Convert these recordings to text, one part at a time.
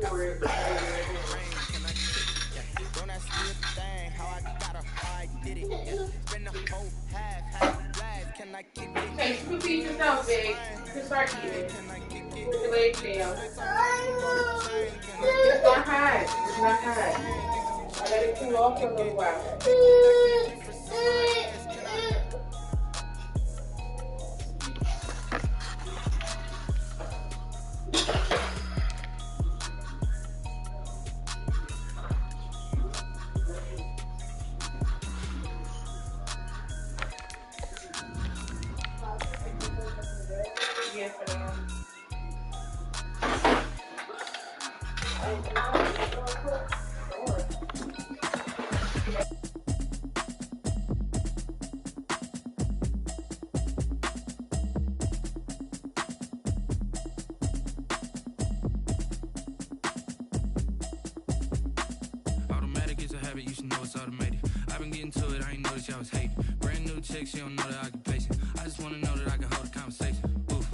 For it. Okay, you can feed yourself, babe. You can start eating. Put your legs down. It's not hot. It's not hot. I let it cool off for a little while. Yes, Automatic is a habit, you should know it's automated. I've been getting to it, I ain't noticed y'all was hating. Brand new chick, she don't know the occupation. I just wanna know that I can hold a conversation. Oof,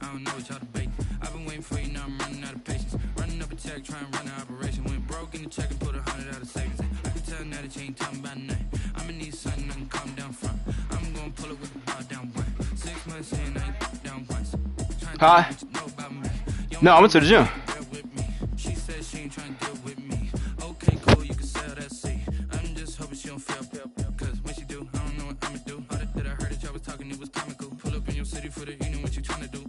I don't know what y'all debating. I've been waiting for you, now I'm running out of patience. Running up a check, trying to run an operation. Went broke in the check and put 100 out of savings. I can tell now that you ain't talking about nothing. I'ma need something I can calm down from. I'm gonna pull it with the bar down one. 6 months in, I ain't down once. Trying to tell me what you know about me. No, I went to the gym. She said she ain't trying to deal with me. Okay, cool, you can sell that seed. I'm just hoping she don't fail. Cause when she do, I don't know what I'ma do. All that I heard that y'all was talking, it was comical. Pull up in your city for the evening, what you trying to do?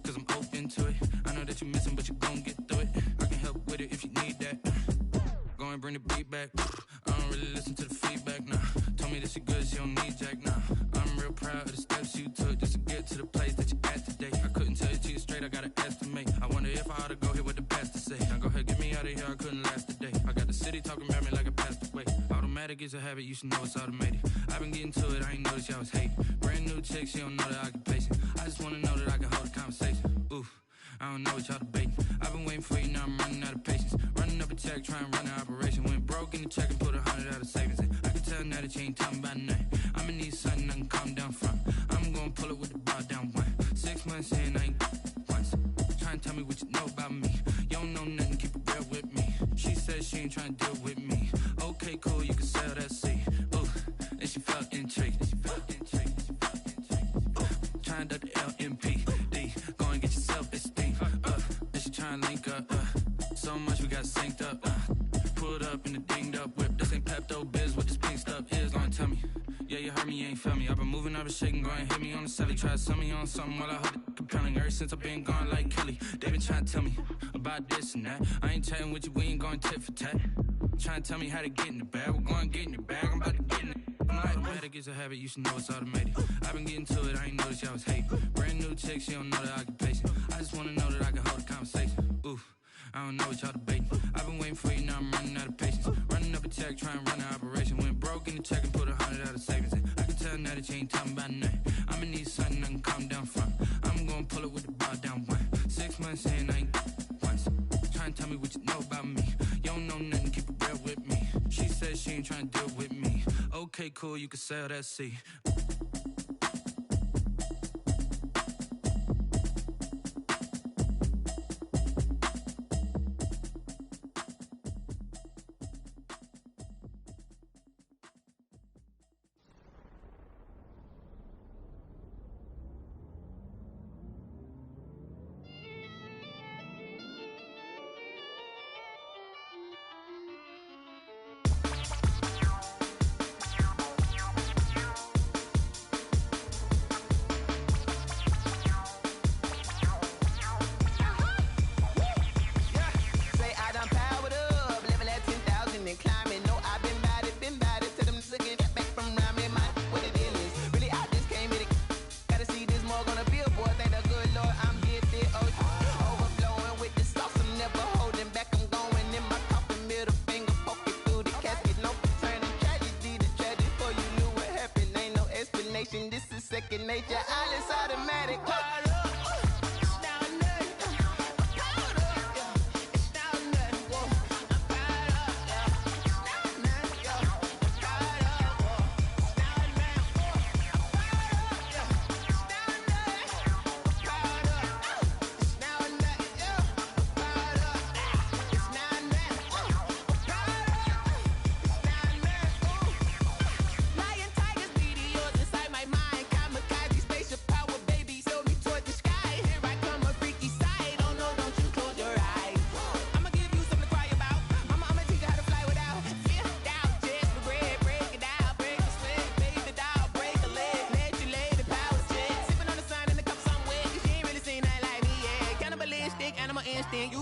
Cause I'm open to it. I know that you missing, but you gon' get through it. I can help with it if you need that. Go and bring the beat back. I don't really listen to the feedback, nah. Told me that she good, she don't need jack, nah. I'm real proud of the steps you took just to get to the place that you at today. I couldn't tell it to you straight, I gotta estimate. I wonder if I ought to go here with the pastor say. Now go ahead, get me out of here, I couldn't last a day. I got the city talking about me like I passed away. Automatic is a habit, you should know it's automated. I've been getting to it, I ain't noticed y'all was hating. Brand new chick, she don't know the occupation. I just wanna know that I can hold a conversation. Oof, I don't know what y'all debating. I've been waiting for you, now I'm running out of patience. Running up a check, trying to run an operation. Went broke in the check and put 100 out of savings. I can tell now that you ain't talking about nothing. I'ma need something I can calm down from. I'm gonna pull it with the bar down one. 6 months in, I ain't once. Trying to tell me what you know about me. You don't know nothing, keep it real with me. She said she ain't trying to deal with me. Okay, cool, you can sell that seed. Ooh, and she felt intrigued. Trying to the LMPD. Go and get your self-esteem. And she trying to link up. So much we got synced up. Pulled up in the dinged up whip. This ain't Pepto Biz, what this pink stuff is. Gonna tell me. Yeah, you heard me, you ain't feel me. I've been moving, I've been shaking, go and hit me on the celly. Try to sell me on something while I hold it compelling. Ever since I've been gone like Kelly, they been trying to tell me about this and that. I ain't chatting with you, we ain't going tit for tat. Trying to tell me how to get in the bag. We're going to get in your bag, I'm about to get in it. Automatic is a habit, you should know it's automated. I've been getting to it, I ain't noticed y'all was hating. Brand new chick, she don't know the occupation. I just wanna know that I can hold a conversation. Oof, I don't know what y'all debating. I've been waiting for you, now I'm running out of patience. Running up a check, trying to run an operation. Went broke in the check and put 100 out of savings. I can tell now that you ain't talking about nothing. I'ma need something I can calm down from. I'm gonna pull it with the bar down one. 6 months in, I ain't once. Trying to tell me what you know about me. You don't know nothing, keep it real with me. She said she ain't trying to deal with me. Okay, cool, you can sell that seed.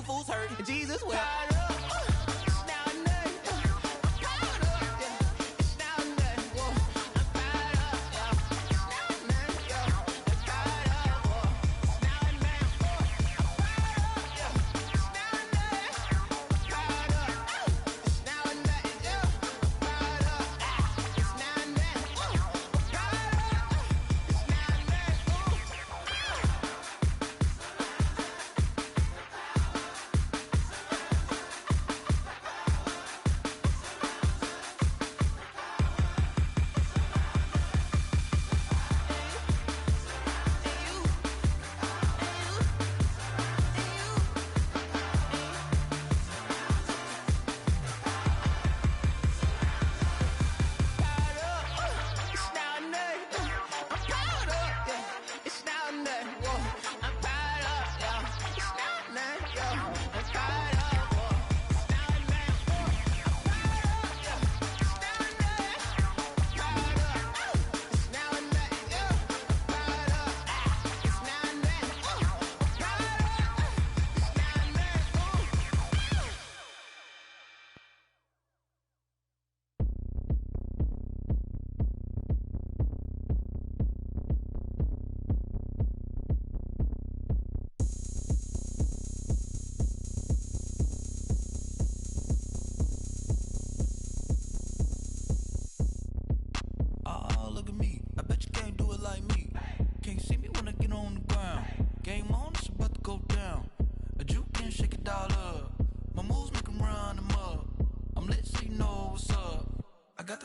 fools hurt. Jesus will.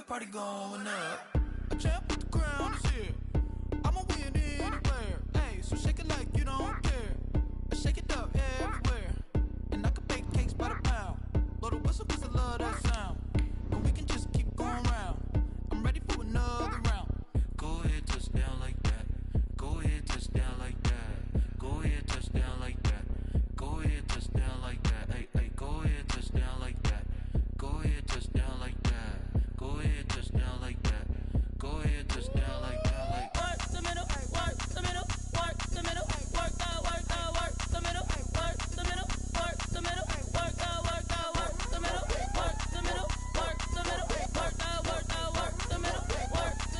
Party going up. A champ with the crown is here. I'ma win anywhere. Hey, so shake it like you don't care. I shake it up everywhere. And I can bake cakes by the pound. Blow the whistle cause I love that sound. And we can just keep going round. I'm ready for another round. Go ahead, touch down like that. Go ahead, touch down like that. Go ahead, touch down like that. Go ahead, touch down like that. Hey, hey, go ahead, touch down like that. Go ahead, touch down like that. Go ahead, touch down like that. Go ahead, touch down like that. Like work the middle, work the middle, work the middle, work the middle, work the middle, work the middle, work the middle, work the middle, work the middle, work the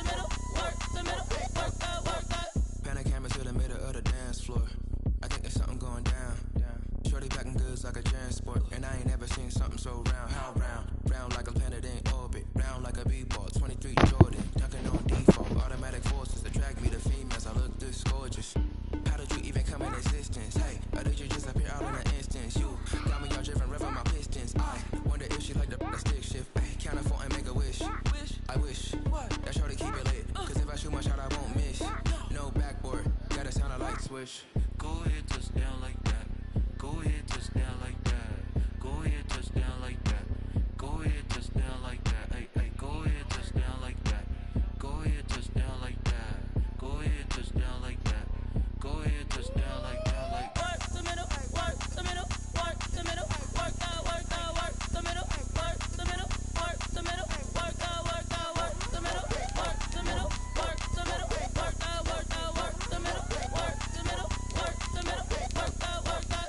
middle, work the middle, work the middle, work the. Pan a camera to the middle of the dance floor. I think there's something going down. Shorty packing goods like a transport, and I ain't never seen something so round. How round? Round like a planet in orbit. Round like a b-ball, 23 Jordan, dunking on default. Automatic forces attract me to females, I look this gorgeous. How did you even come in existence? Hey, or did you just appear out in an instance? You got me all driven, revving my pistons. I wonder if she like the stick shift. Hey, count it 4 and make a wish. I wish that shorty keep it lit, cause if I shoot my shot I won't miss. No backboard, gotta sound a light switch. Go ahead, touch down like that. Go ahead, touch down like that. Go ahead, touch down like that. Go ahead, touch down like that. Hey, hey, go ahead, touch down like that. Go ahead, touch down like that. Go ahead, touch down like that. Go ahead, touch down like that. Like work the middle, work the middle, work the middle, work the middle, work the middle, work the middle, work the middle, work the middle, work the middle, work the middle, work the middle, work the middle, work the middle, work the.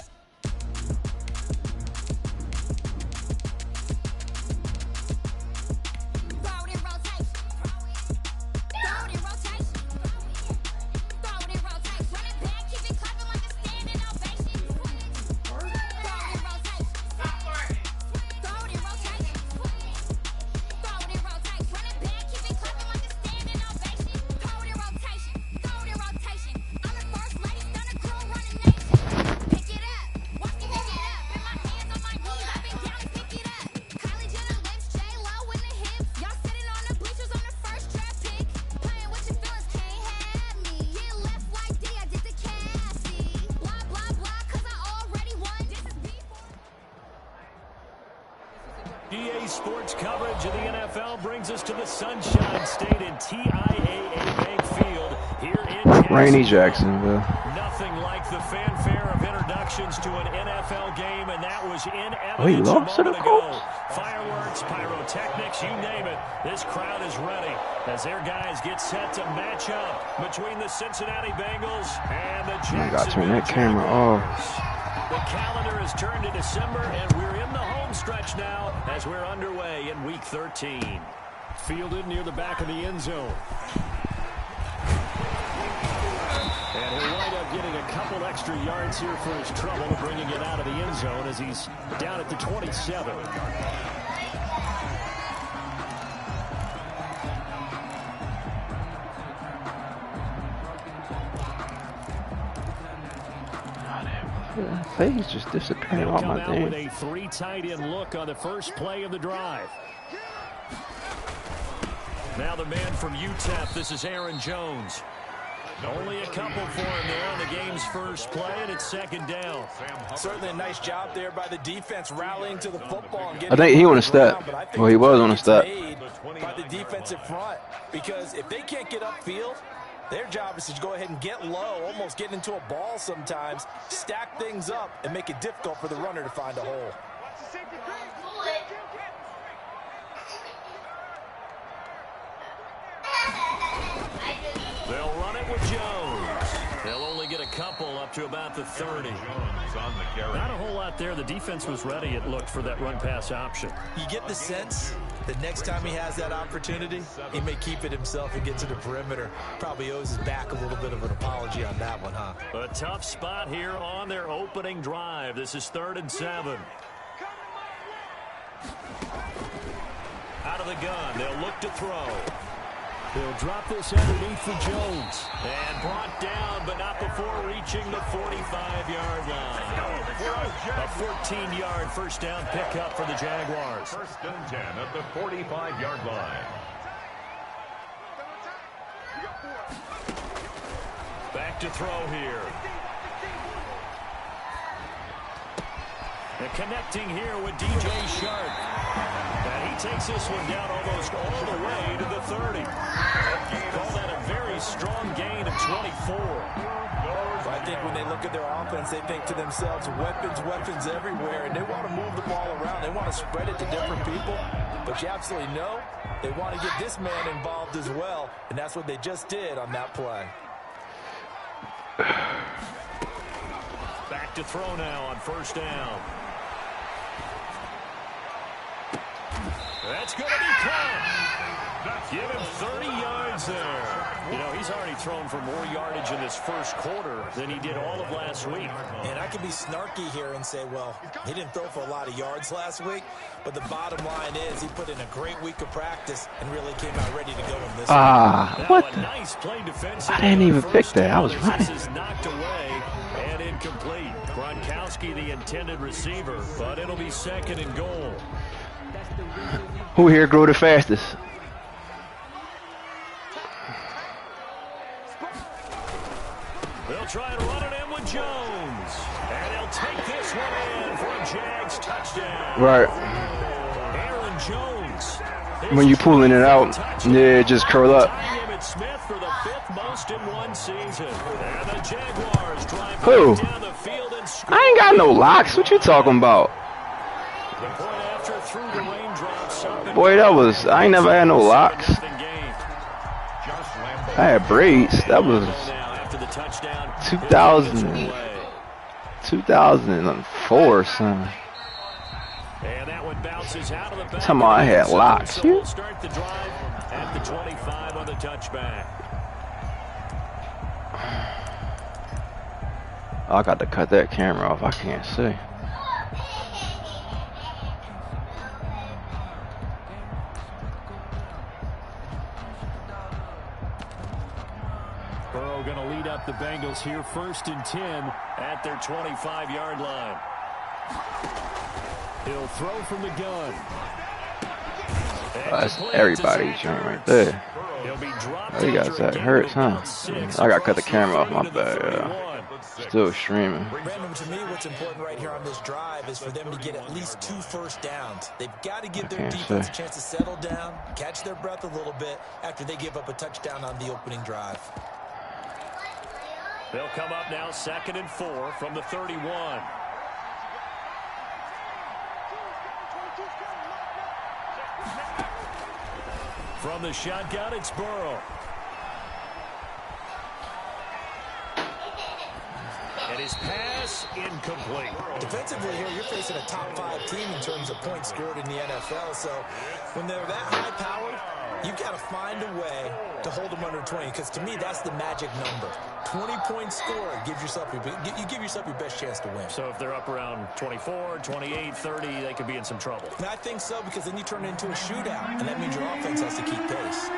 EA Sports coverage of the NFL brings us to the Sunshine State in TIAA Bank Field here in rainy Jacksonville. Nothing like the fanfare of introductions to an NFL game, and that was in evidence Oh, he a lost to the moment ago. Colts? Fireworks, pyrotechnics, you name it. This crowd is ready as their guys get set to match up between the Cincinnati Bengals and the Jacksonville I gotta turn that camera off. Jaguars. The calendar has turned to December, and we're in the home stretch now as we're underway in Week 13. Fielded near the back of the end zone. And he'll wind up getting a couple extra yards here for his trouble, bringing it out of the end zone as he's down at the 27. Face just disappearing on my thing. With thing. a 3 tight end look on the first play of the drive. Now the man from UTEP, this is Aaron Jones. Only a couple for him there on the game's first play, and it's second down. Certainly a nice job there by the defense rallying to the football. And I think he on a step. Well, he was on a step. By the defensive front, because if they can't get upfield, their job is to go ahead and get low, almost get into a ball sometimes, stack things up, and make it difficult for the runner to find a hole. They'll run it with Jones. They'll only get a couple up to about the 30. Not a whole lot there. The defense was ready, it looked, for that run-pass option. You get the sense that next time he has that opportunity, he may keep it himself and get to the perimeter. Probably owes his back a little bit of an apology on that one, huh? A tough spot here on their opening drive. This is 3rd and 7. Out of the gun, they'll look to throw. They'll drop this underneath for Jones. And brought down, but not before reaching the 45-yard line. A 14-yard first down pickup for the Jaguars. 1st and 10 at the 45-yard line. Back to throw here. And connecting here with DJ Sharp. And he takes this one down almost all the way to the 30. Call that a very strong gain of 24. I think when they look at their offense, they think to themselves, weapons everywhere, and they want to move the ball around. They want to spread it to different people. But you absolutely know they want to get this man involved as well, and that's what they just did on that play. Back to throw now on 1st down. That's going to be caught. Give him 30 yards there. You know, he's already thrown for more yardage in this first quarter than he did all of last week. And I can be snarky here and say, well, he didn't throw for a lot of yards last week, but the bottom line is he put in a great week of practice and really came out ready to go in this week. What? Nice play I didn't even pick that. I was running. This is knocked away and incomplete. Gronkowski, the intended receiver, but it'll be 2nd and goal. Who here grew the fastest? They'll try and run it in with Jones. And they'll take this one in for a Jags touchdown. Right. Aaron Jones. When you pulling it out, yeah, just curl up. Smith for the 5th most in one season. And the Jaguars drive Who? down the field and I ain't got no locks. What you talking about? The point after through the raindrops. Boy, I ain't never had no locks. I had braids. That was 2004 or something. And that one bounces out of the back. Come on, I had locks. So we'll start the drive at the 25 on the touchback. I got to cut that camera off. I can't see. Burrow going to lead up the Bengals here 1st and 10 at their 25-yard line. He'll throw from the gun. That's everybody's joint right there. Oh, you guys that hurts, huh? I got to cut the camera off. My bad. Still streaming. Brandon, to me, what's important right here on this drive is for them to get at least 2 first downs. They've got to give their defense a chance to settle down, catch their breath a little bit after they give up a touchdown on the opening drive. They'll come up now 2nd and 4 from the 31. From the shotgun, it's Burrow. And his pass incomplete. Defensively here, you're facing a top 5 team in terms of points scored in the NFL. So when they're that high powered, you've got to find a way to hold them under 20. Because to me, that's the magic number. 20 points scored gives yourself you give yourself your best chance to win. So if they're up around 24, 28, 30, they could be in some trouble. And I think so, because then you turn it into a shootout, and that means your offense has to keep pace.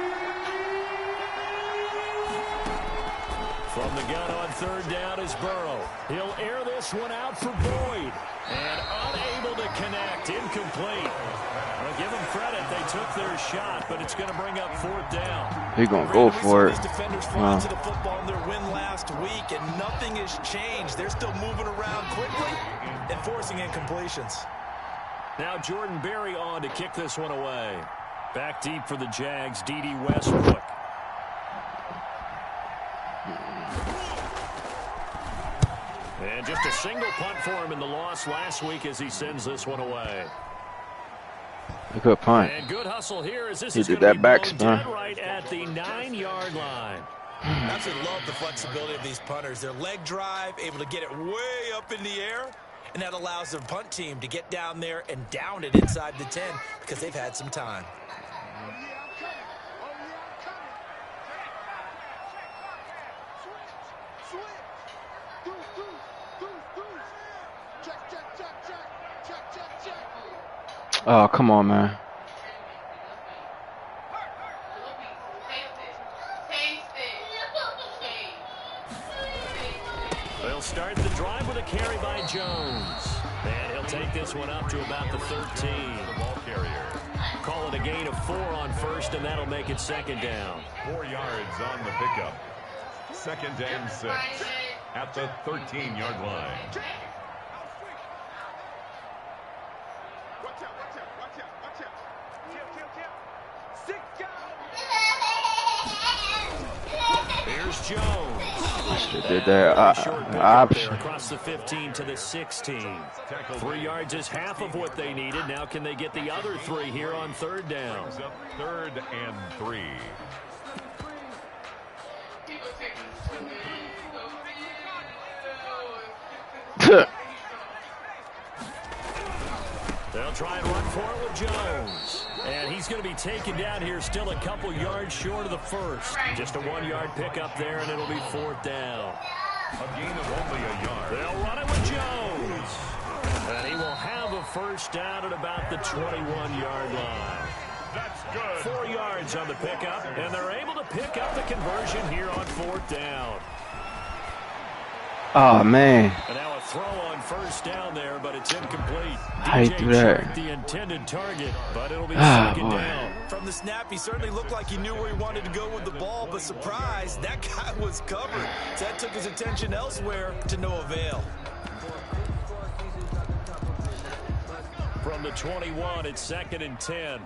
From the gun on third down is Burrow. He'll air this one out for Boyd. And unable to connect. Incomplete. Well, give them credit. They took their shot, but it's going to bring up fourth down. He's going to go for it. These defenders fly to the football in their win last week, and nothing has changed. They're still moving around quickly and forcing incompletions. Now Jordan Berry on to kick this one away. Back deep for the Jags, D.D. Westbrook. And just a single punt for him in the loss last week as he sends this one away. A good punt. And good hustle here as this He is did going that to be back blown spin. dead right at the 9-yard line. Absolutely love the flexibility of these punters. Their leg drive, able to get it way up in the air, and that allows their punt team to get down there and down it inside the 10 because they've had some time. Oh, come on, man. They'll start the drive with a carry by Jones. And he'll take this one up to about the 13. Ball carrier. Call it a gain of 4 on first, and that'll make it second down. 4 yards on the pickup. 2nd and 6 at the 13-yard line. Here's Jones. Should have did that option. Across the 15 to the 16. 3 yards is half of what they needed. Now can they get the other 3 here on third down? Brings up 3rd and 3. They'll try and run for it with Jones. And he's going to be taken down here still a couple yards short of the first. Just a 1-yard pickup there, and it'll be fourth down. A gain of only a yard. They'll run it with Jones. And he will have a first down at about the 21-yard line. That's good. 4 yards on the pickup, and they're able to pick up the conversion here on fourth down. Oh, man. And now a throw on first down there, but it's incomplete. I hate that. The intended target, but it'll be second down. From the snap, he certainly looked like he knew where he wanted to go with the ball, but surprise, that guy was covered. So that took his attention elsewhere to no avail. From the 21, it's 2nd and 10.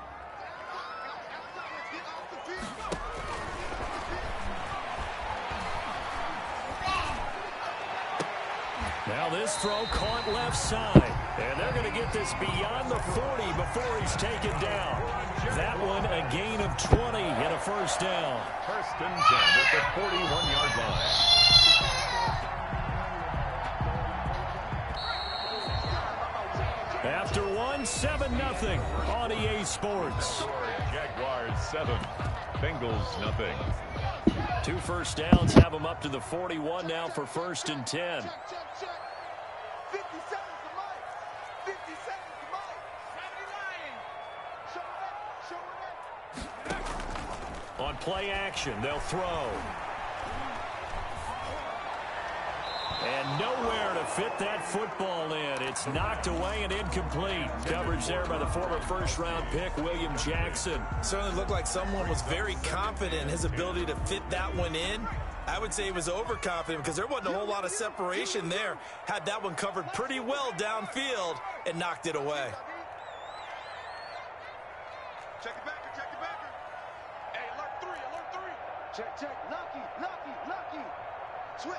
Now this throw caught left side. And they're going to get this beyond the 40 before he's taken down. That one a gain of 20 and a first down. 1st and 10 at the 41-yard line. After one, 7-0 on EA Sports. Jaguars 7, Bengals nothing. 2 first downs have them up to the 41 now for 1st and 10. On play action, they'll throw. And nowhere to fit that football in. It's knocked away and incomplete. Coverage there by the former first-round pick, William Jackson. Certainly looked like someone was very confident in his ability to fit that one in. I would say he was overconfident because there wasn't a whole lot of separation there. Had that one covered pretty well downfield and knocked it away. Check it back, check it back. Hey, alert 3. Check. Lucky. Switch.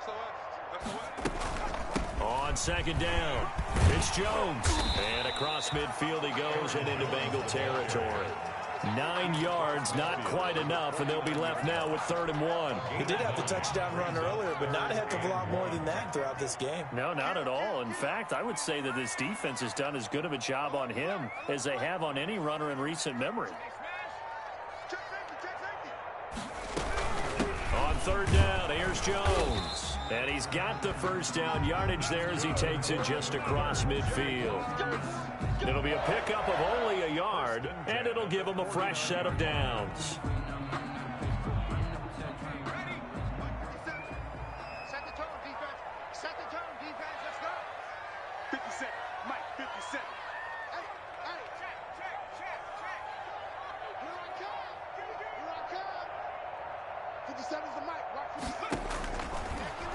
SOS. On second down, it's Jones. And across midfield he goes and into Bengal territory. 9 yards, not quite enough, and they'll be left now with 3rd and 1. He did have the touchdown run earlier, but not a heck of a lot more than that throughout this game. No, not at all. In fact, I would say that this defense has done as good of a job on him as they have on any runner in recent memory. On 3rd down, here's Jones. And he's got the first down yardage there as he takes it just across midfield. It'll be a pickup of only a yard, and it'll give him a fresh set of downs. Set the tone, defense. Set the tone, defense. Let's go. 57. Mike, 57. Hey. Check. Here I come. 57's the Mike. Watch 57.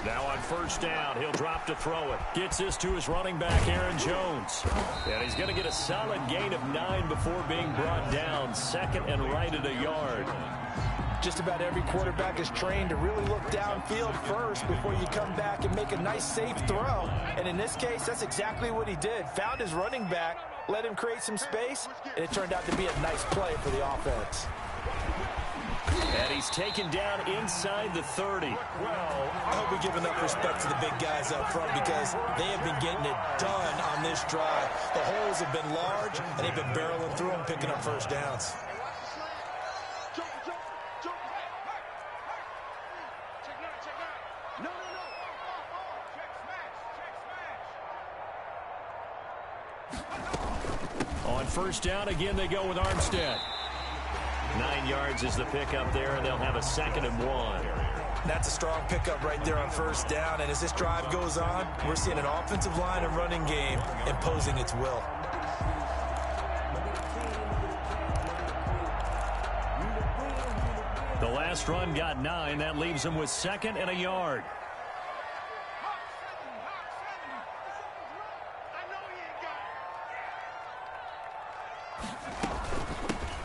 Now on first down, he'll drop to throw it. Gets this to his running back, Aaron Jones. And he's going to get a solid gain of 9 before being brought down. 2nd and right at a yard. Just about every quarterback is trained to really look downfield first before you come back and make a nice, safe throw. And in this case, that's exactly what he did. Found his running back, let him create some space, and it turned out to be a nice play for the offense. And he's taken down inside the 30. I hope we give enough respect to the big guys up front because they have been getting it done on this drive. The holes have been large, and they've been barreling through them, picking up first downs. On first down, again, they go with Armstead. 9 yards is the pickup there, and they'll have a 2nd and 1. That's a strong pickup right there on first down, and as this drive goes on, we're seeing an offensive line and running game imposing its will. The last run got 9. That leaves him with 2nd and a yard.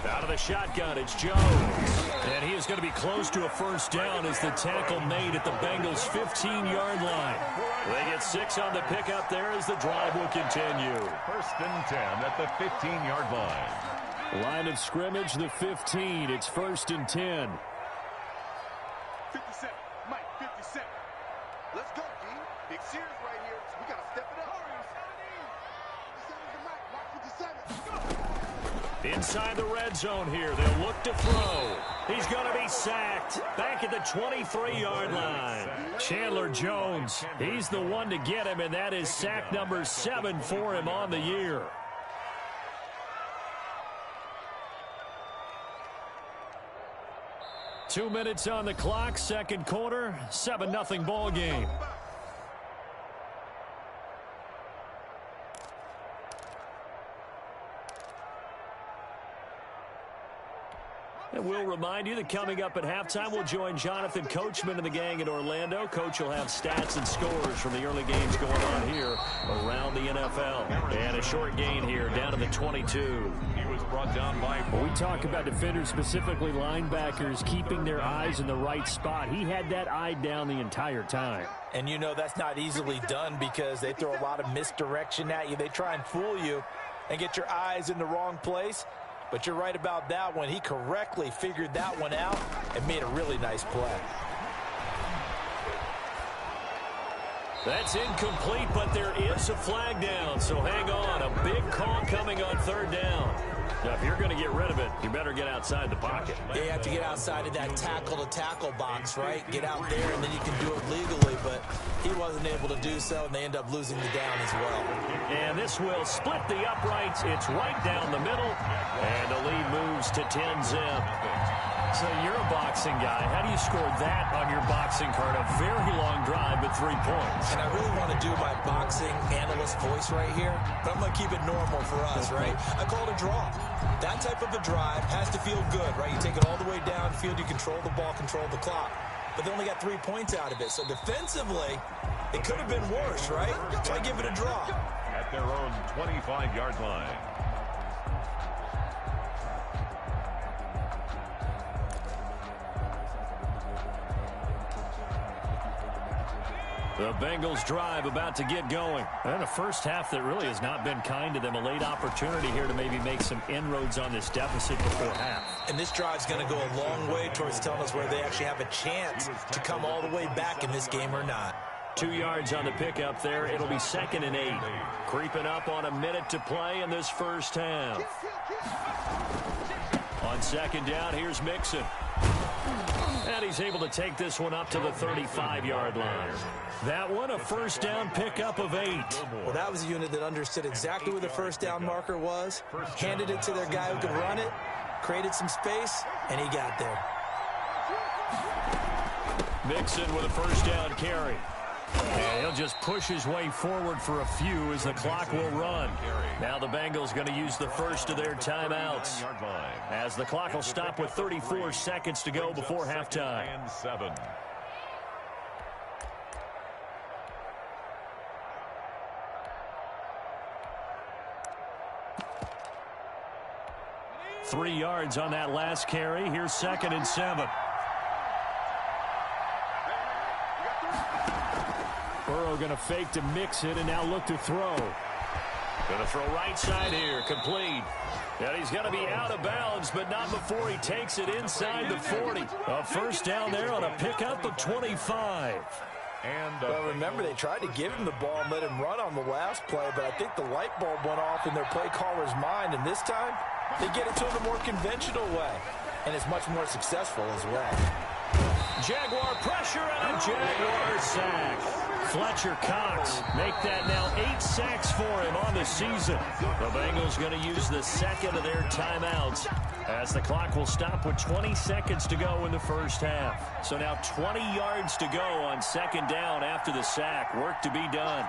Out of the shotgun, it's Jones. And he is going to be close to a first down as the tackle made at the Bengals' 15-yard line. They get 6 on the pickup there as the drive will continue. 1st and 10 at the 15-yard line. Line of scrimmage, the 15. It's 1st and 10. 57. Mike, 57. Let's go, G. Big series right here. We got to step it up. 57's the Mike. Watch 57. Inside the red zone here. They'll look to throw. He's going to be sacked back at the 23-yard line. Chandler Jones, he's the one to get him, and that is sack number 7 for him on the year. Two minutes on the clock, second quarter, 7-0 ball game. And we'll remind you that coming up at halftime, we'll join Jonathan Coachman and the gang in Orlando. Coach will have stats and scores from the early games going on here around the NFL. And a short gain here down to the 22. He was brought down by... When we talk about defenders, specifically linebackers, keeping their eyes in the right spot, he had that eye down the entire time. And you know that's not easily done because they throw a lot of misdirection at you. They try and fool you and get your eyes in the wrong place. But you're right about that one. He correctly figured that one out and made a really nice play. That's incomplete, but there is a flag down, so hang on. A big call coming on third down. Now, if you're going to get rid of it, you better get outside the pocket. You have to get outside of that tackle-to-tackle box, right? Get out there, and then you can do it legally, but he wasn't able to do so, and they end up losing the down as well. And this will split the uprights. It's right down the middle, and the lead moves to 10-zip. So you're a boxing guy. How do you score that on your boxing card? A very long drive, but 3 points. And I really want to do my boxing analyst voice right here, but I'm going to keep it normal for us, right? I call it a draw. That type of a drive has to feel good, right? You take it all the way downfield, you control the ball, control the clock. But they only got 3 points out of it. So defensively, it could have been worse, right? So I give it a draw. At their own 25-yard line. The Bengals drive about to get going. And a first half that really has not been kind to them. A late opportunity here to maybe make some inroads on this deficit before half. And this drive's going to go a long way towards telling us whether they actually have a chance to come all the way back in this game or not. 2 yards on the pickup there. It'll be 2nd and 8. Creeping up on a minute to play in this first half. On 2nd down, here's Mixon. And he's able to take this one up to the 35-yard line. That one, a first down pickup of 8. Well, that was a unit that understood exactly where the first down marker was, handed it to their guy who could run it, created some space, and he got there. Mixon with a first down carry. And he'll just push his way forward for a few as the clock will run. Now the Bengals going to use the first of their timeouts, as the clock will stop with 34 seconds to go before halftime. 7. 3 yards on that last carry. Here's 2nd and 7. Burrow going to fake to mix it and now look to throw. Going to throw right side here. Complete. And he's going to be out of bounds, but not before he takes it inside the 40. A first down there on a pickup of 25. Well, remember, they tried to give him the ball and let him run on the last play, but I think the light bulb went off in their play caller's mind, and this time they get it to him a more conventional way, and it's much more successful as well. Jaguar pressure and a Jaguar sack. Fletcher Cox make that now 8 sacks for him on the season. The Bengals going to use the 2nd of their timeouts as the clock will stop with 20 seconds to go in the first half. So now 20 yards to go on 2nd down after the sack. Work to be done.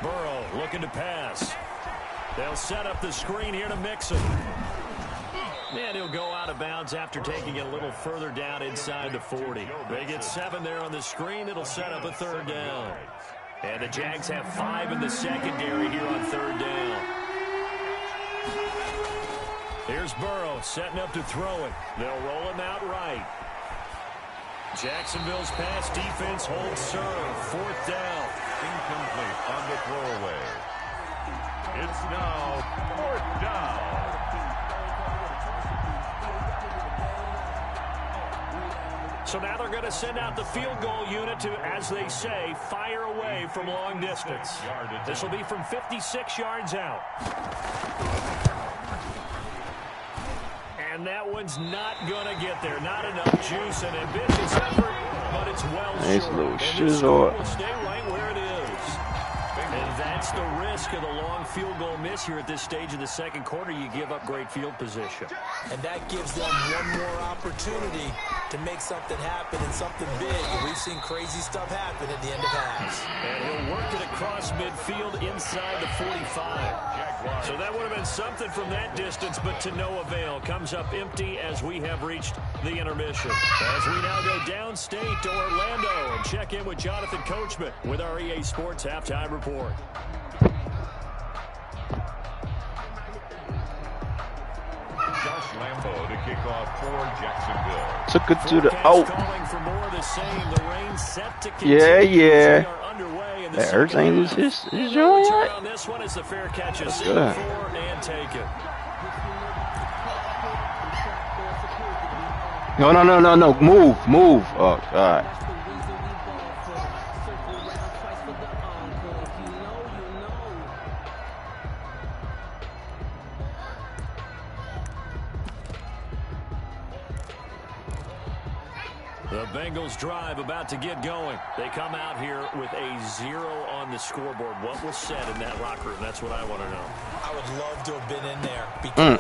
Burrow looking to pass. They'll set up the screen here to Mixon. And he'll go out of bounds after taking it a little further down inside the 40. They get 7 there on the screen. It'll set up a 3rd down. And the Jags have 5 in the secondary here on 3rd down. Here's Burrow setting up to throw it. They'll roll him out right. Jacksonville's pass defense holds serve. 4th down. Incomplete on the throwaway. It's now 4th down. So now they're going to send out the field goal unit to, as they say, fire away from long distance. This will be from 56 yards out. And that one's not going to get there. Not enough juice and ambitious effort, but it's well nice short. little And this shizzle. score will stay right where it is. And that's the risk of the long field goal miss here at this stage of the 2nd quarter. You give up great field position. And that gives them one more opportunity to make something happen and something big. And we've seen crazy stuff happen at the end of halves. And he'll work it across midfield inside the 45. So that would have been something from that distance, but to no avail. Comes up empty as we have reached the intermission. As we now go downstate to Orlando and check in with Jonathan Coachman with our EA Sports Halftime Report. Josh Lambo to kick off for Jacksonville. Took it to the out. Calling for more of the same. The rain set to Yeah, continue. yeah. We are underway in the That Ertz ain't lose his joint return yet. on this one is the fair catch is That's seen good. for and taken. No. Move. Oh, God. The Bengals drive about to get going. They come out here with a 0 on the scoreboard. What was said in that locker room? That's what I want to know. I would love to have been in there because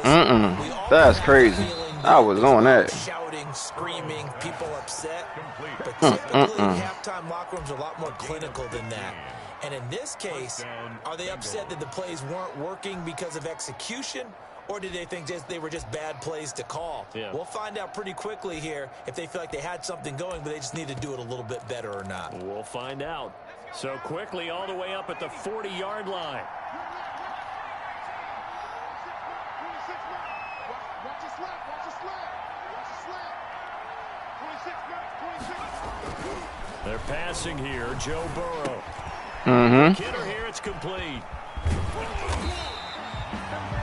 we all That's have crazy. the feeling I was on that. shouting, screaming, people upset. But typically, halftime locker rooms are a lot more clinical than that. And in this case, are they upset that the plays weren't working because of execution? Or did they think they were just bad plays to call? Yeah. We'll find out pretty quickly here if they feel like they had something going, but they just need to do it a little bit better or not. We'll find out. So quickly all the way up at the 40-yard line. They're passing here. Joe Burrow. Kidder here. It's complete.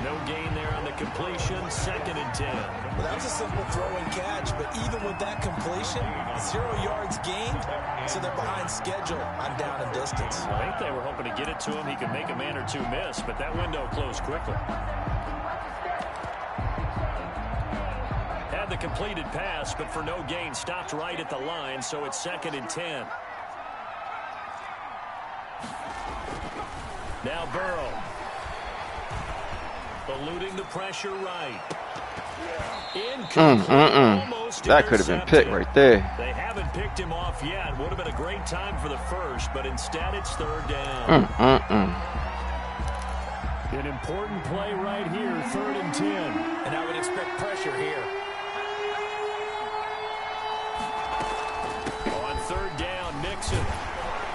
No gain there on the completion. 2nd and 10. Well, that was a simple throw and catch, but even with that completion, 0 yards gained, so they're behind schedule on down and distance. I think they were hoping to get it to him. He could make a man or two miss, but that window closed quickly. Had the completed pass, but for no gain, stopped right at the line, so it's 2nd and 10. Now Burrow. Eluding the pressure right. That could have been picked right there. They haven't picked him off yet. Would have been a great time for the first, but instead it's 3rd down. An important play right here, 3rd and 10. And I would expect pressure here. On 3rd down, Mixon.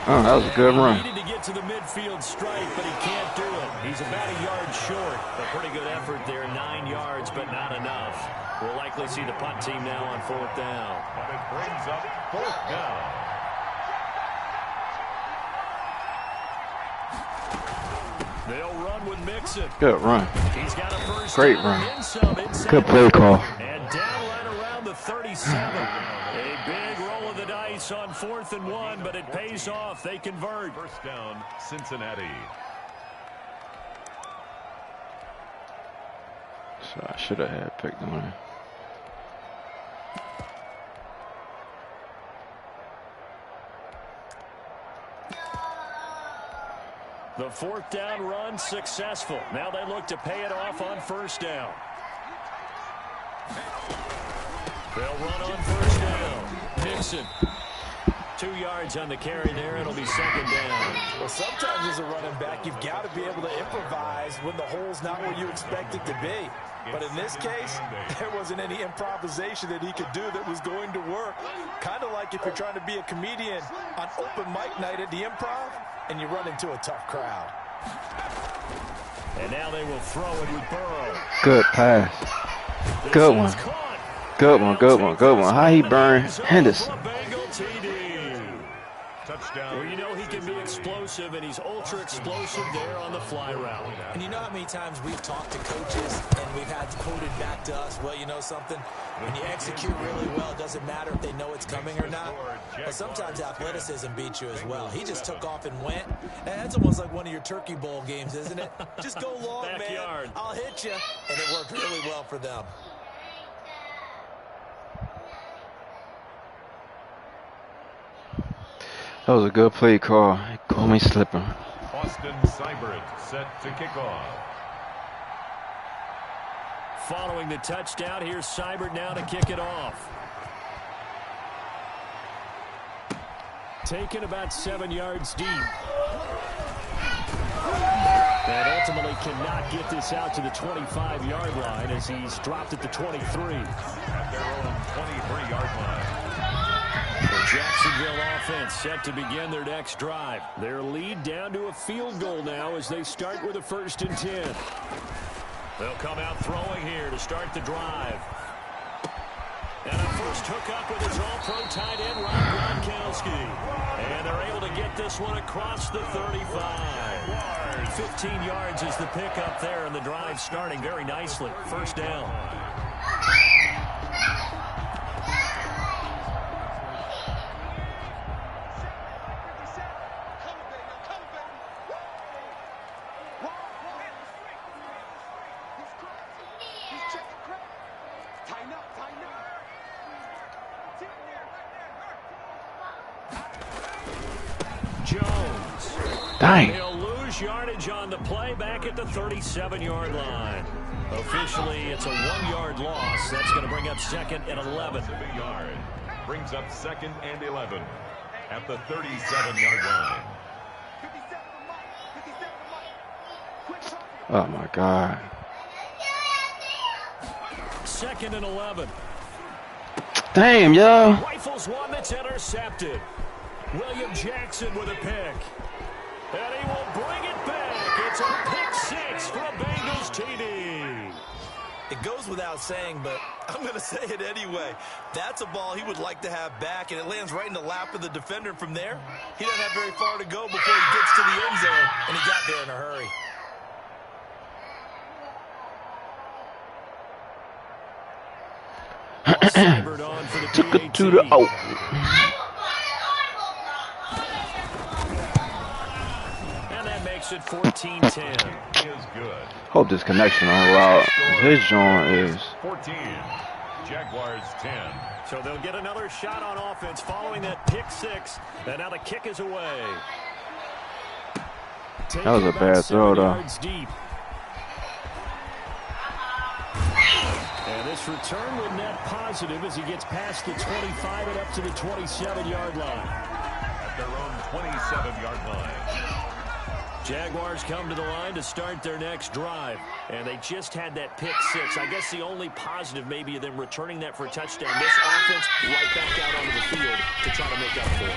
Oh, that was a good run. He needed to get to the midfield strike, but he can't do it. He's about a yard short. A pretty good effort there, 9 yards, but not enough. We'll likely see the punt team now on 4th down. And it brings up 4th down. They'll run with Mixon. Good run. He's got a first Great down run. and some inside. Good play call. And down right around the 37. A big roll of the dice on 4th and 1, but it pays off. They convert. First down, Cincinnati. So I should have had picked on it. The 4th down run successful. Now they look to pay it off on 1st down. They'll run on 1st down. Mixon. 2 yards on the carry there. It'll be 2nd down. Well, sometimes as a running back, you've got to be able to improvise when the hole's not where you expect it to be. But in this case, there wasn't any improvisation that he could do that was going to work. Kind of like if you're trying to be a comedian on open mic night at the Improv and you run into a tough crowd. And now they will throw it with Burrow. Good pass. Good one. Good one, good one, good one. How he burned Henderson. Touchdown. Well, you know he can be explosive, and he's ultra explosive there on the fly route. And you know how many times we've talked to coaches and we've had quoted back to us, well, you know something? When you execute really well, it doesn't matter if they know it's coming or not. But sometimes athleticism beats you as well. He just took off and went. And that's almost like one of your Turkey Bowl games, isn't it? Just go long, Backyard. man. I'll hit you. And it worked really well for them. That was a good play call. He called me slipping. Austin Seibert set to kick off. Following the touchdown, here's Seibert now to kick it off. Taken about 7 yards deep. And ultimately cannot get this out to the 25-yard line as he's dropped at the 23. At their own 23-yard line. The Jacksonville offense set to begin their next drive. Their lead down to a field goal now as they start with a 1st and 10. They'll come out throwing here to start the drive. And a first hookup with his all-pro tight end, Rob Gronkowski. And they're able to get this one across the 35. 15 yards is the pickup there, and the drive starting very nicely. 1st down. Dang. He'll lose yardage on the play back at the 37-yard line. Officially, it's a 1-yard loss. That's going to bring up 2nd and 11. Yard. Brings up 2nd and 11 at the 37-yard line. Oh, my God. 2nd and 11. Damn, yo. Rifles one that's intercepted. William Jackson with a pick. And he will bring it back. It's a pick 6 for a Bengals TD. It goes without saying, but I'm going to say it anyway. That's a ball he would like to have back, and it lands right in the lap of the defender. From there, he doesn't have very far to go before he gets to the end zone, and he got there in a hurry. Took it to the out. And that makes it 14-10. Is good. Hope this connection on route. His joint is 14. Jaguars 10. So they'll get another shot on offense following that pick six. And now the kick is away. that was a bad throw though. Deep. And this return will net positive as he gets past the 25 and up to the 27-yard line. At their own 27-yard line. Jaguars come to the line to start their next drive. And they just had that pick six. I guess the only positive maybe of them returning that for a touchdown. This offense right back out onto the field to try to make up for it.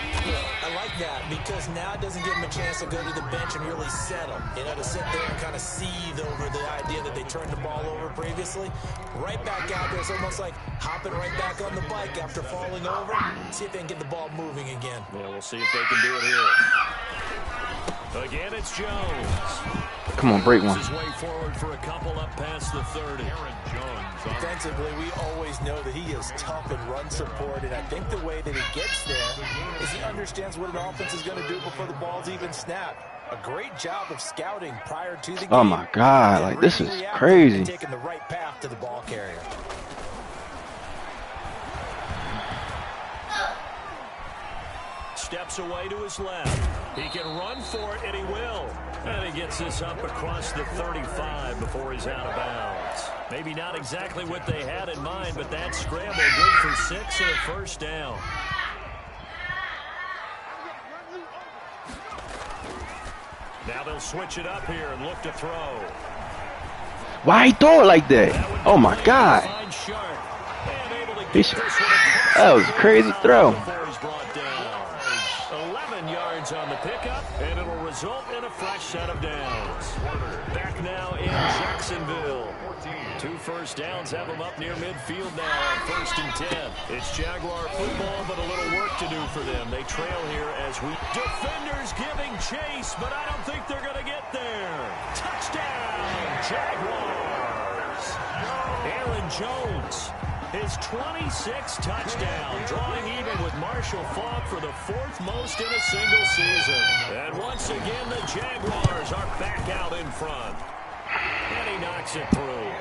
I like that because now it doesn't give him a chance to go to the bench and really settle. You know, to sit there and kind of seethe over the idea that they turned the ball over previously. Right back out there. It's almost like hopping right back on the bike after falling over. See if they can get the ball moving again. Yeah, we'll see if they can do it here. Again, it's Jones. Come on, break one. His way forward for a couple up past the 30. Aaron Jones. Defensively, we always know that he is tough in run support, and I think the way that he gets there is he understands what an offense is going to do before the ball's even snapped. A great job of scouting prior to the game. Oh my God, like this is crazy. Taking the right path to the ball carrier. Steps away to his left. He can run for it, and he will. And he gets this up across the 35 before he's out of bounds. Maybe not exactly what they had in mind, but that scramble good for 6 and a first down. Now they'll switch it up here and look to throw. Why he throw it like that? Oh my God. That was a crazy throw. On the pickup, and it'll result in a fresh set of downs. Back now in Jacksonville. 2 first downs have them up near midfield now on 1st and 10. It's Jaguar football, but a little work to do for them. They trail here as we... Defenders giving chase, but I don't think they're going to get there. Touchdown, Jaguars. Aaron Jones. His 26th touchdown, drawing even with Marshall Faulk for the 4th most in a single season. And once again, the Jaguars are back out in front. And he knocks it through.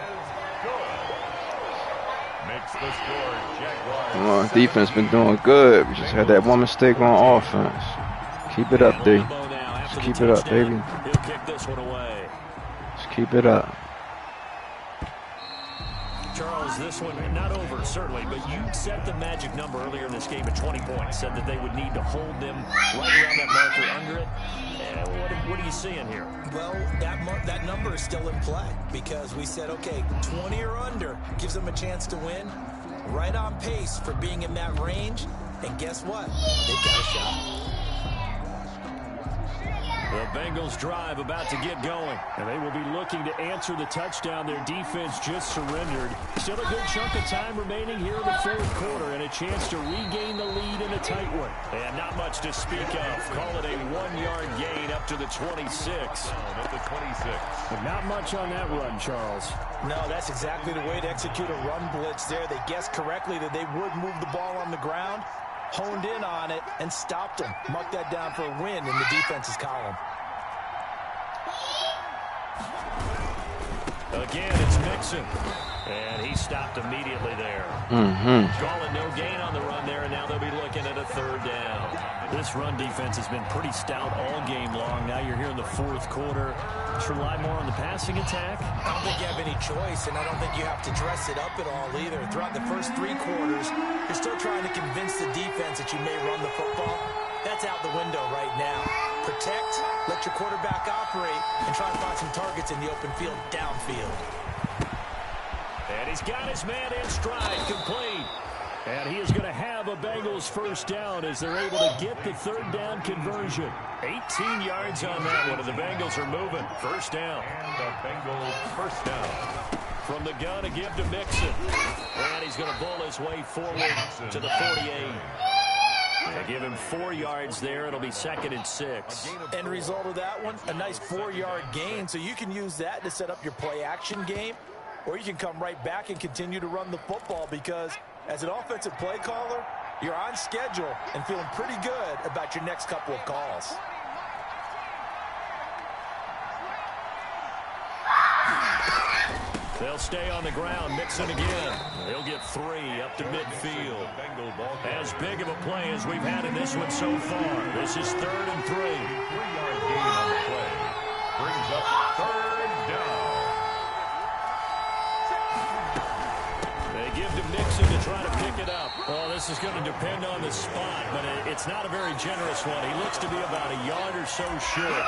Makes the score, Jaguars. Well, defense been doing good. We just had that one mistake on offense. Keep it up, D. Just keep it up, baby. He'll kick this one away. Just keep it up. Charles, this one not over, certainly, but you set the magic number earlier in this game at 20 points. Said that they would need to hold them right around that marker under it. What are you seeing here? Well, that number is still in play because we said, okay, 20 or under gives them a chance to win. Right on pace for being in that range. And guess what? They've got a shot. The Bengals drive about to get going. And they will be looking to answer the touchdown their defense just surrendered. Still a good chunk of time remaining here in the 4th quarter and a chance to regain the lead in a tight one. And not much to speak of. Call it a 1-yard gain up to the 26. At the 26. But not much on that run, Charles. No, that's exactly the way to execute a run blitz there. They guessed correctly that they would move the ball on the ground, honed in on it, and stopped them. Mark that down for a win in the defense's column. Again, it's Mixon. And he stopped immediately there. Call it no gain on the run there, and now they'll be looking at a 3rd down. This run defense has been pretty stout all game long. Now you're here in the 4th quarter. Just rely more on the passing attack. I don't think you have any choice, and I don't think you have to dress it up at all either. Throughout the first 3 quarters, you're still trying to convince the defense that you may run the football. That's out the window right now. Protect, let your quarterback operate, and try to find some targets in the open field downfield. And he's got his man in stride, complete. And he is going to have a Bengals first down as they're able to get the 3rd down conversion. 18 yards on that one, and the Bengals are moving. First down. And the Bengals first down. From the gun, a give to Mixon. And he's going to bull his way forward to the 48. They give him 4 yards there. It'll be 2nd and 6. End result of that one, a nice 4-yard gain. So you can use that to set up your play-action game, or you can come right back and continue to run the football because as an offensive play caller, you're on schedule and feeling pretty good about your next couple of calls. They'll stay on the ground. Mixon again. He'll get 3 up to midfield. As big of a play as we've had in this one so far. This is 3rd and 3. 3-yard gain on the play. Brings up 3rd down. They give to Mixon to try to pick it up. Well, this is going to depend on the spot, but it's not a very generous one. He looks to be about a yard or so short.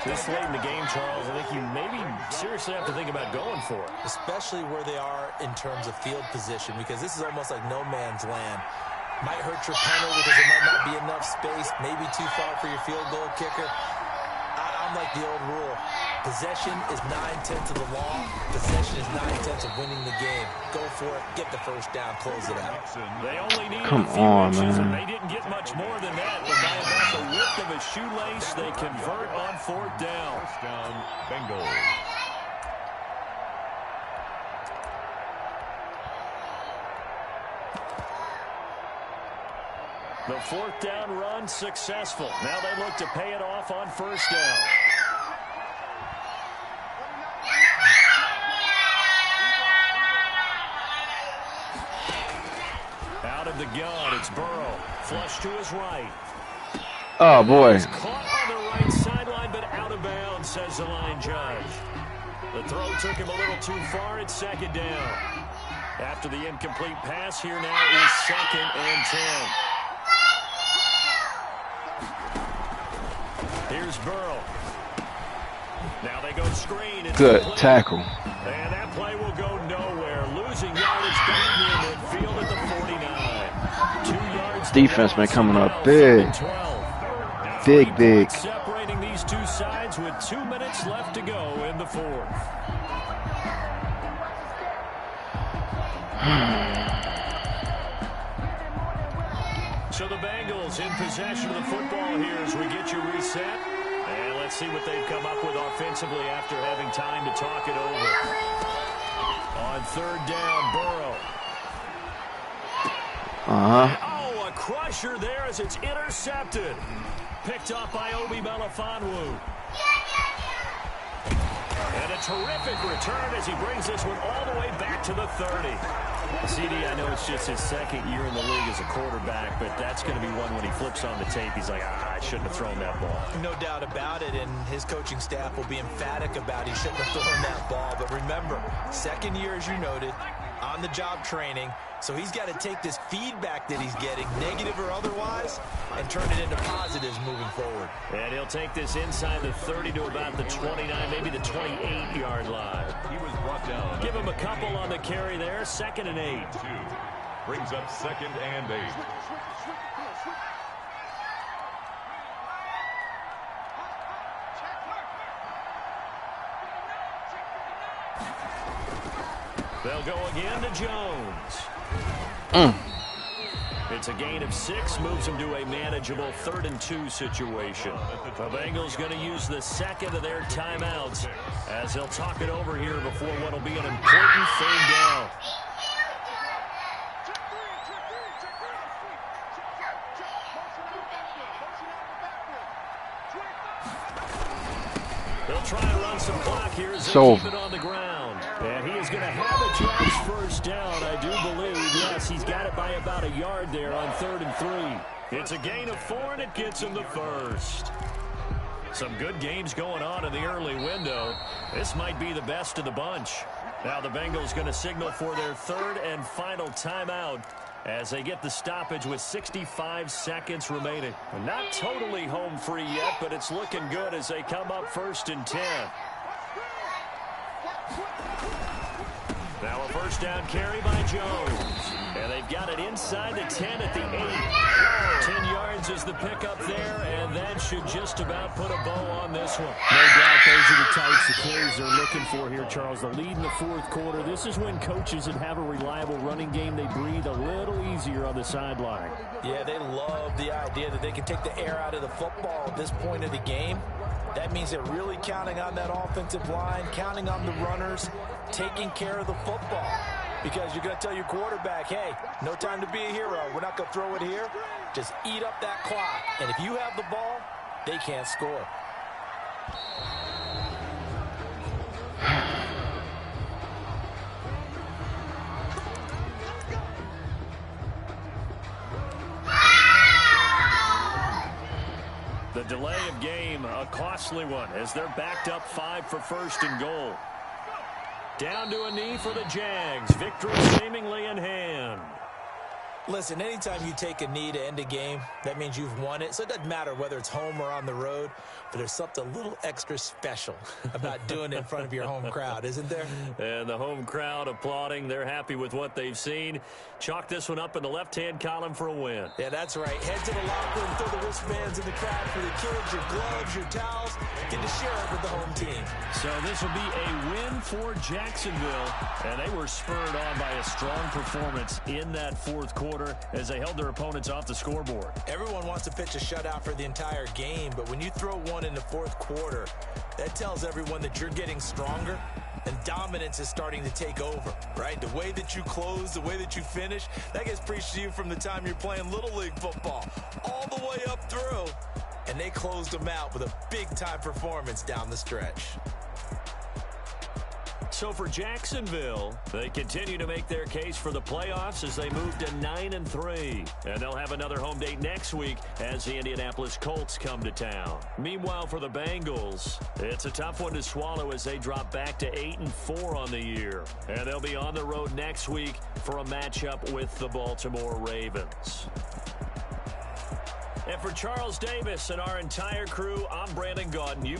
This late in the game, Charles, I think you maybe seriously have to think about going for it. Especially where they are in terms of field position, because this is almost like no man's land. Might hurt your punter because there might not be enough space, maybe too far for your field goal kicker. I'm like the old rule. Possession is 9/10 of the law. Possession is 9/10 of winning the game. Go for it. Get the first down. Close it out. They only need Come a few on, inches, man. and they didn't get much more than that. But by about the width of a shoelace, they convert on 4th down. First down, Bengals. The 4th down run successful. Now they look to pay it off on 1st down. Out of the gun, it's Burrow. Flush to his right. Oh, boy. He's caught on the right sideline, but out of bounds, says the line judge. The throw took him a little too far. It's 2nd down. After the incomplete pass, here now is 2nd and 10. Here's Burrow. Now they go screen. It's Good complete. tackle. And that play will go nowhere. Losing yardage back near midfield at the 49. 2 yards. Defense been coming up big. 12. Big. Separating these two sides with 2 minutes left to go in the 4th. So the Bengals in possession of the football here as we get you reset. And let's see what they've come up with offensively after having time to talk it over. On 3rd down, Burrow. Oh, a crusher there as it's intercepted. Picked up by Obi Melifonwu. And a terrific return as he brings this one all the way back to the 30. CD, I know it's just his 2nd year in the league as a quarterback, but that's going to be one when he flips on the tape. He's like, I shouldn't have thrown that ball. No doubt about it, and his coaching staff will be emphatic about he shouldn't have thrown that ball. But remember, 2nd year, as you noted, on-the-job training, so he's got to take this feedback that he's getting, negative or otherwise, and turn it into positives moving forward. And he'll take this inside the 30 to about the 29, maybe the 28-yard line. He was brought down. Give him a couple on the carry there. 2nd and 8. 2. Brings up 2nd and 8. They'll go again to Jones. It's a gain of 6, moves them to a manageable 3rd and 2 situation. The Bengals going to use the 2nd of their timeouts as they'll talk it over here before what will be an important 3rd down. They'll try and run some clock here as they keep it on the ground. And he is going to have a Giants 1st down, I do believe. Yes, he's got it by about a yard there on 3rd and 3. It's a gain of 4, and it gets him the 1st. Some good games going on in the early window. This might be the best of the bunch. Now the Bengals going to signal for their 3rd and final timeout as they get the stoppage with 65 seconds remaining. Not totally home free yet, but it's looking good as they come up 1st and 10. Now a first down carry by Jones. And they've got it inside the 10 at the 8. 10 yards is the pickup there, and that should just about put a bow on this one. No doubt those are the types of plays they're looking for here, Charles. The lead in the fourth quarter. This is when coaches that have a reliable running game, they breathe a little easier on the sideline. Yeah, they love the idea that they can take the air out of the football at this point of the game. That means they're really counting on that offensive line, counting on the runners, taking care of the football. Because you're going to tell your quarterback, hey, no time to be a hero. We're not going to throw it here. Just eat up that clock. And if you have the ball, they can't score. The delay of game, a costly one, as they're backed up 5 for first and goal. Down to a knee for the Jags. Victory seemingly in hand. Listen, anytime you take a knee to end a game, that means you've won it. So it doesn't matter whether it's home or on the road, but there's something a little extra special about doing it in front of your home crowd, isn't there? And the home crowd applauding. They're happy with what they've seen. Chalk this one up in the left-hand column for a win. Yeah, that's right. Head to the locker room, throw the wristbands in the crowd for the kids, your gloves, your towels. Get to share it with the home team. So this will be a win for Jacksonville. And they were spurred on by a strong performance in that fourth quarter as they held their opponents off the scoreboard. Everyone wants to pitch a shutout for the entire game, but when you throw one in the fourth quarter, that tells everyone that you're getting stronger and dominance is starting to take over, right? The way that you close, the way that you finish, that gets preached to you from the time you're playing Little League football all the way up through, and they closed them out with a big-time performance down the stretch. So for Jacksonville, they continue to make their case for the playoffs as they move to 9-3. And they'll have another home date next week as the Indianapolis Colts come to town. Meanwhile, for the Bengals, it's a tough one to swallow as they drop back to 8-4 on the year. And they'll be on the road next week for a matchup with the Baltimore Ravens. And for Charles Davis and our entire crew, I'm Brandon Gaudin.